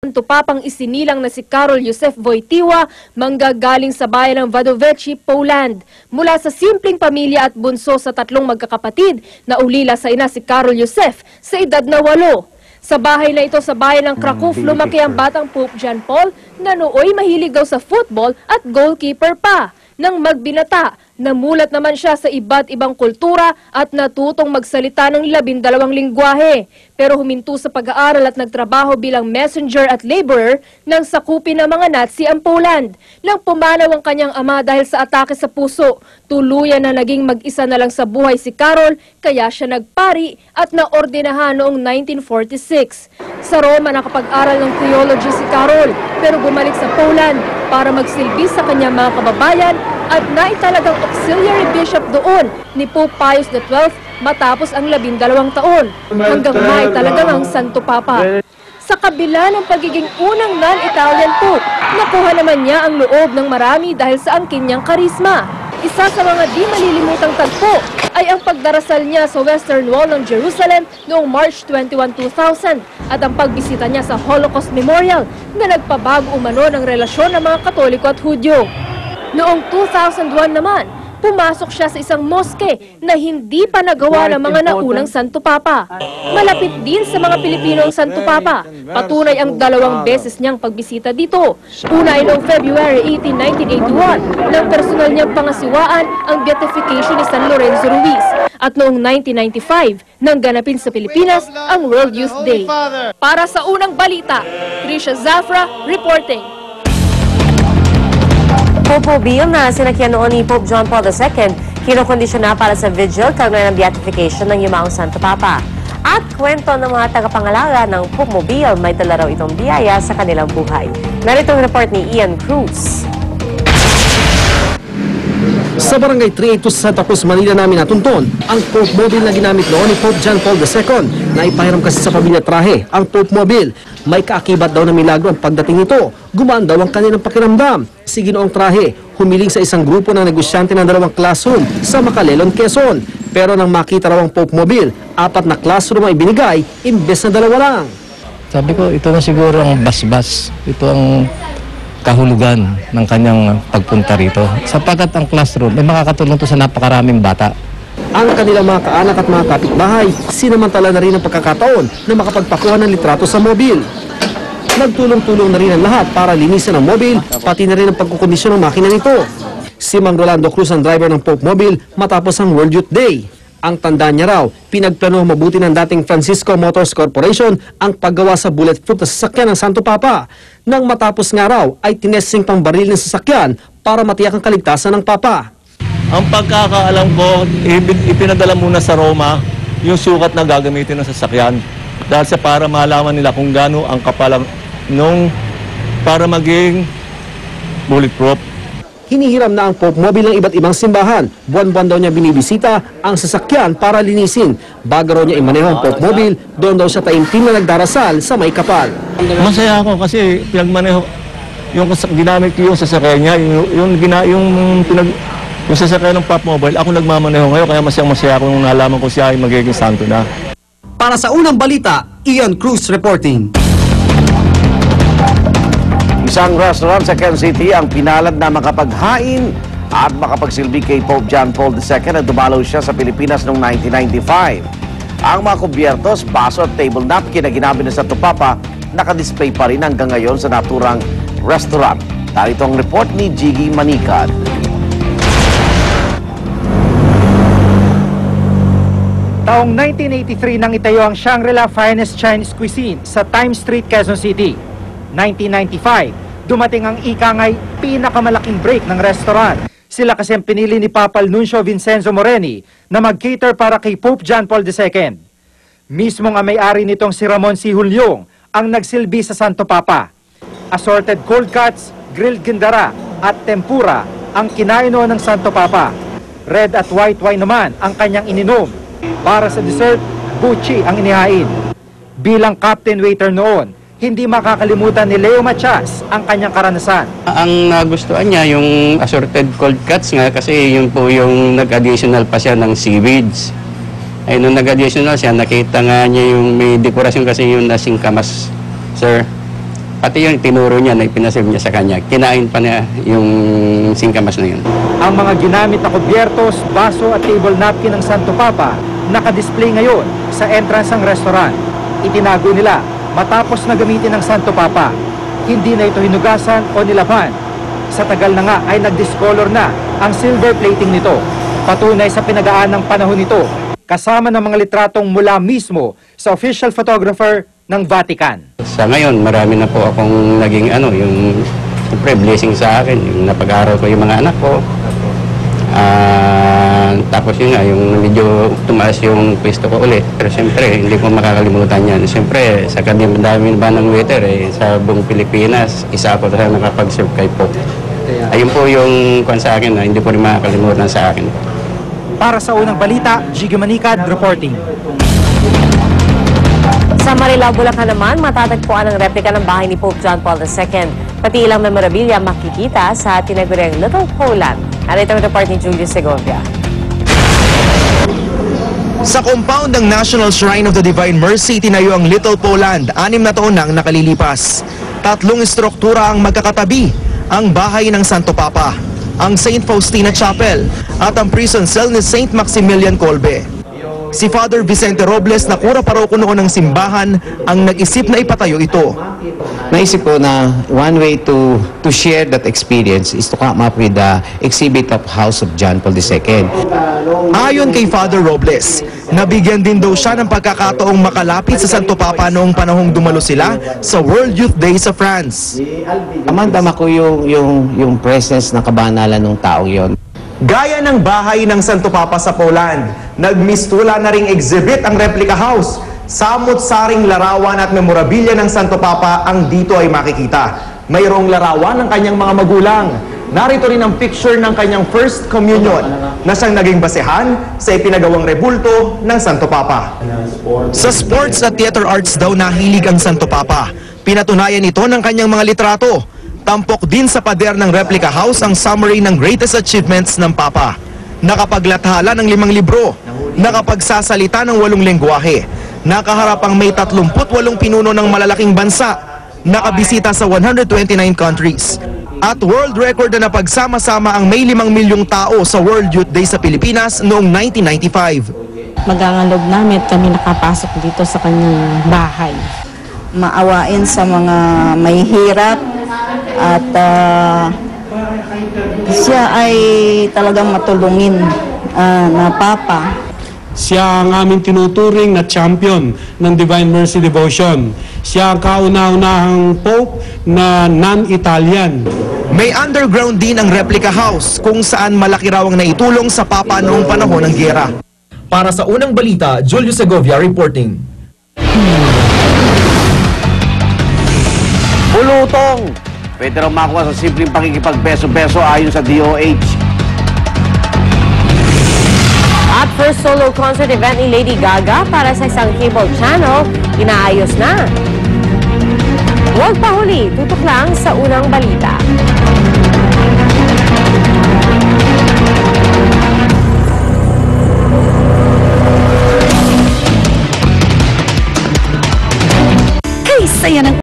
Santo Papang isinilang na si Karol Joseph Wojtyła, manggagaling sa bayan ng Wadowice, Poland. Mula sa simpleng pamilya at bunso sa tatlong magkakapatid, na ulila sa ina si Karol Joseph sa edad na 8. Sa bahay na ito sa bayan ng Kraków, lumaki ang batang Pope John Paul na nooy mahilig daw sa football at goalkeeper pa. Nang magbinata, namulat naman siya sa iba't ibang kultura at natutong magsalita ng 12 lingwahe. Pero huminto sa pag-aaral at nagtrabaho bilang messenger at laborer nang sakupin ng mga Nazi ang Poland. Nang pumanaw ang kanyang ama dahil sa atake sa puso, tuluyan na naging mag-isa na lang sa buhay si Karol, kaya siya nagpari at naordinahan noong 1946. Sa Roma nakapag-aral ng theology si Karol, pero bumalik sa Poland para magsilbi sa kanyang mga kababayan at naitalagang auxiliary bishop doon ni Pope Pius XII matapos ang 12 taon, hanggang maitalagang ang Santo Papa. Sa kabila ng pagiging unang non-Italian Pope, nakuha naman niya ang loob ng marami dahil sa angkin niyang karisma. Isa sa mga di malilimutang tagpo ay ang pagdarasal niya sa Western Wall ng Jerusalem noong March 21, 2000 at ang pagbisita niya sa Holocaust Memorial na nagpabago umano ng relasyon ng mga Katoliko at Hudyo. Noong 2001 naman, pumasok siya sa isang moske na hindi pa nagawa ng mga naunang Santo Papa. Malapit din sa mga Pilipino ang Santo Papa. Patunay ang 2 beses niyang pagbisita dito. Una ay noong February 18, 1981, nang personal niyang pangasiwaan ang beatification ni San Lorenzo Ruiz. At noong 1995, nang ganapin sa Pilipinas ang World Youth Day. Para sa unang balita, Trisha Zafra reporting. Popmobile na sinakyan noon ni Pope John Paul II, kinokondisyon na para sa vigil kaugnay ng beatification ng yumaong Santo Papa. At kwento ng mga tagapangalaga ng Popmobile, may dala raw itong biyaya sa kanilang buhay. Narito ang report ni Ian Cruz. Sa Barangay 382 sa Santa Cruz, Manila namin natunton ang Popmobile na ginamit noon ni Pope John Paul II na ipahiram kasi sa pamilya Trahe. Ang Popmobile, may kaakibat daw na milagro ang pagdating nito. Gumaan daw ang kanilang pakiramdam. Si Ginoong Trahe, humiling sa isang grupo ng negosyante ng 2 classroom sa Macalelon, Quezon. Pero nang makita raw ang Popmobile, 4 na classroom ang ibinigay, imbes na 2 lang. Sabi ko, ito na siguro ang basbas. Ito ang kahulugan ng kanyang pagpunta rito. Sapagkat ang classroom ay makakatulong to sa napakaraming bata. Ang kanilang mga kaanak at mga kapitbahay, sinamantala na rin ang pagkakataon na makapagpakuha ng litrato sa mobil. Nagtulong-tulong na rin ang lahat para linisan ang mobil, pati na rin ang pagkukondisyon ng makina nito. Si Mang Rolando Cruz ang driver ng Popmobile matapos ang World Youth Day. Ang tandaan niya raw, pinagplano mabuti ng dating Francisco Motors Corporation ang paggawa sa bulletproof na sasakyan ng Santo Papa. Nang matapos nga raw ay tinesting pang baril ng sasakyan para matiyak ang kaligtasan ng Papa. Ang pagkakaalam ko, ipinadala muna sa Roma yung sukat na gagamitin ng sasakyan. Dahil sa para malaman nila kung gaano ang kapalang nung para maging bulletproof. Hinihiram na ang Popmobile ng iba't ibang simbahan. Buwan-buwan daw niya binibisita ang sasakyan para linisin. Bago raw niya imaneho ang Popmobile, doon daw siya taimtim na nagdarasal sa may kapal. Masaya ako kasi pinagmaneho yung ginamit ko yung sasakyan niya, yung sasakyan ng Popmobile, ako nagmamaneho ngayon kaya masaya ako nung nalaman ko siya ay magiging santo na. Para sa unang balita, Ian Cruz reporting. Isang restaurant sa Quezon City ang pinalad na makapaghain at makapagsilbi kay Pope John Paul II na dumalaw siya sa Pilipinas noong 1995. Ang mga kubyertos, baso at table napkin na ginamit ng Santo Papa nakadisplay pa rin hanggang ngayon sa naturang restaurant. Narito ang report ni Jiggy Manicad. Taong 1983 nang itayo ang Shangri-La Finest Chinese Cuisine sa Times Street, Quezon City. 1995, dumating ang ikangay pinakamalaking break ng restaurant. Sila kasi ang pinili ni Papa Nuncio Vincenzo Moreni na mag-cater para kay Pope John Paul II. Mismong ang may-ari nitong si Ramon C. Juliong ang nagsilbi sa Santo Papa. Assorted cold cuts, grilled gindara at tempura ang kinain noon ng Santo Papa. Red at white wine naman ang kanyang ininom. Para sa dessert, buchi ang inihain. Bilang captain waiter noon, hindi makakalimutan ni Leo Matias ang kanyang karanasan. Ang nagustuhan niya yung assorted cold cuts nga kasi yun po yung nag-additional pa siya ng seaweeds. Ay nung nag-additional siya, nakita nga niya yung may dekorasyon kasi yung nasing kamas, sir. Pati yung tinuro niya na ipinaserve niya sa kanya, kinain pa niya yung singkamas na yun. Ang mga ginamit na kubyertos, baso at table napkin ng Santo Papa nakadisplay ngayon sa entrance ng restaurant. Itinago nila matapos na gamitin ng Santo Papa. Hindi na ito hinugasan o nilaban. Sa tagal na nga ay nag-discolor na ang silver plating nito. Patunay sa pinagaan ng panahon nito, kasama ng mga litratong mula mismo sa official photographer ng Vatican. Sa ngayon, marami na po akong naging yung siyempre, blessing sa akin. Yung napag-aral ko yung mga anak ko. Tapos yun nga, yung medyo tumaas yung pwesto ko ulit. Pero siyempre, hindi ko makakalimutan yan. Siyempre, sa dami ba ng waiter sa buong Pilipinas, isa ako na nakapag-serve kay Pope. Ayun po yung kwan sa akin na hindi po rin makakalimutan sa akin. Para sa unang balita, Jiggy Manicad reporting. Sa Marilao, Bulacan naman, matatagpuan ang replika ng bahay ni Pope John Paul II. Pati ilang memorabilia makikita sa tinaguriang Little Poland. Narito ang report ni Julius Segovia. Sa compound ng National Shrine of the Divine Mercy, tinayo ang Little Poland, 6 na taon nang nakalilipas. 3 estruktura ang magkakatabi, ang bahay ng Santo Papa, ang St. Faustina Chapel, at ang prison cell ni St. Maximilian Kolbe. Si Father Vicente Robles na kura paroko noon ng simbahan ang nag-isip na ipatayo ito. Naisip ko na one way to share that experience is to come up with the exhibit of House of John Paul II. Ayon kay Father Robles, nabigyan din daw siya ng pagkakataong makalapit sa Santo Papa noong panahong dumalo sila sa World Youth Day sa France. Amandama ko yung presence ng kabanalan ng taong yon. Gaya ng bahay ng Santo Papa sa Poland, nagmistula na ring exhibit ang replica house. Samot-saring larawan at memorabilia ng Santo Papa ang dito ay makikita. Mayroong larawan ng kanyang mga magulang. Narito rin ang picture ng kanyang First Communion na siyang naging basehan sa ipinagawang rebulto ng Santo Papa. Sa sports at theater arts daw nahilig ang Santo Papa. Pinatunayan ito ng kanyang mga litrato. Tampok din sa pader ng replica house ang summary ng greatest achievements ng Papa. Nakapaglathala ng 5 libro, nakapagsasalita ng 8 lengguwahe, nakaharap ang may 38 pinuno ng malalaking bansa, nakabisita sa 129 countries, at world record na napagsama-sama ang may 5 milyong tao sa World Youth Day sa Pilipinas noong 1995. Magangalog namin kami nakapasok dito sa kanyang bahay. Maawain sa mga may hirap at siya ay talagang matulungin na Papa. Siya ang aming tinuturing na champion ng Divine Mercy Devotion. Siya ang kauna-unahang Pope na non-Italian. May underground din ang replica house kung saan malaki raw ang naitulong sa Papa noong panahon ng giyera. Para sa unang balita, Julius Segovia reporting. Bulutong! Pwede raw makuha sa simpleng pakikipagbeso-beso ayon sa DOH. At first solo concert event ni Lady Gaga para sa isang cable channel, inaayos na. Huwag pa huli, tutok lang sa unang balita. Kaysa yan ang